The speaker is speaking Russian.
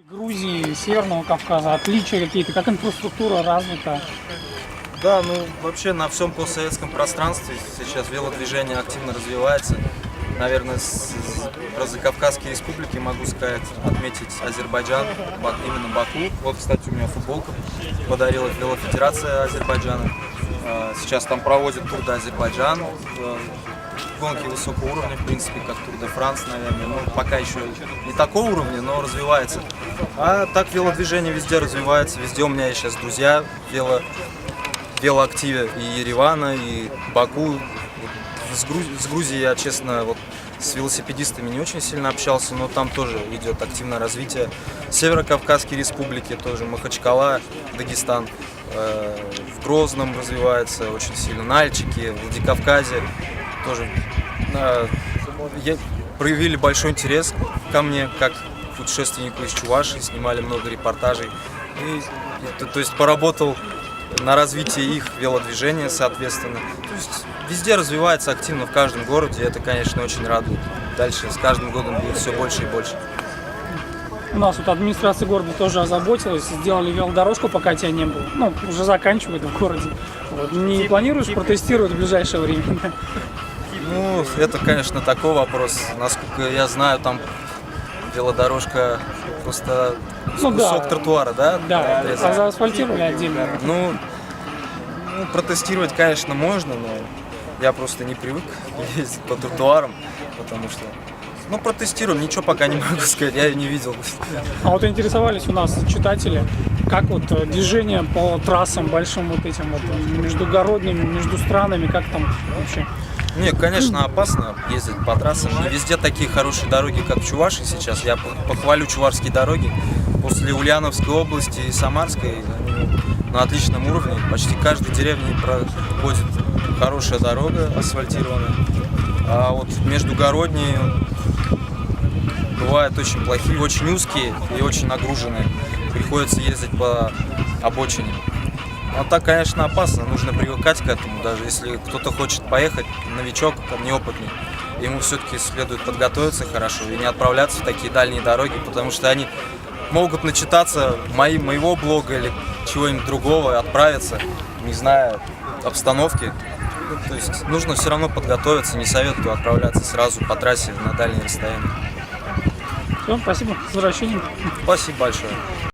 Грузии, Северного Кавказа, отличия какие-то, как инфраструктура развита? Да, ну вообще на всем постсоветском пространстве сейчас велодвижение активно развивается. Наверное, про Закавказские республики могу сказать, отметить Азербайджан, именно Баку. Вот, кстати, у меня футболка подарила Велофедерация Азербайджана. Сейчас там проводят Тур де Азербайджан. Гонки высокого уровня, в принципе, как Тур де Франс, наверное. Ну, пока еще не такого уровня, но развивается. А так велодвижение везде развивается. Везде у меня есть сейчас друзья в велоактиве и Еревана, и Баку. С Грузией я, честно, вот с велосипедистами не очень сильно общался, но там тоже идет активное развитие. Северо-Кавказские республики тоже, Махачкала, Дагестан. В Грозном развивается очень сильно, Нальчике, в Владикавказе тоже проявили большой интерес ко мне, как путешественнику из Чувашии, снимали много репортажей. И, то есть поработал на развитие их велодвижения, соответственно. То есть везде развивается активно, в каждом городе, и это, конечно, очень радует. Дальше с каждым годом будет все больше и больше. У нас вот администрация города тоже озаботилась, сделали велодорожку, пока тебя не было. Ну, уже заканчивают в городе. Вот. Не планируешь протестировать в ближайшее время? Ну, это, конечно, такой вопрос. Насколько я знаю, там велодорожка просто кусок тротуара, да? Да, а заасфальтировали отдельно. Ну, протестировать, конечно, можно, но я просто не привык ездить по тротуарам, потому что... Ну, протестируем, ничего пока не могу сказать, я ее не видел. А вот интересовались у нас читатели, как вот движение по трассам большим вот этим вот междугородними, между странами, как там вообще? Не, конечно, опасно ездить по трассам. Не везде такие хорошие дороги, как в Чувашии сейчас. Я похвалю чувашские дороги. После Ульяновской области и Самарской на отличном уровне. Почти каждой деревне проходит хорошая дорога асфальтированная. А вот междугородние бывают очень плохие, очень узкие и очень нагруженные. Приходится ездить по обочине. А так, конечно, опасно, нужно привыкать к этому, даже если кто-то хочет поехать, новичок, там, неопытный, ему все-таки следует подготовиться хорошо и не отправляться в такие дальние дороги, потому что они могут начитаться моего блога или чего-нибудь другого, отправиться, не зная обстановки. То есть нужно все равно подготовиться, не советую отправляться сразу по трассе на дальние расстояния. Все, спасибо, с возвращением. Спасибо большое.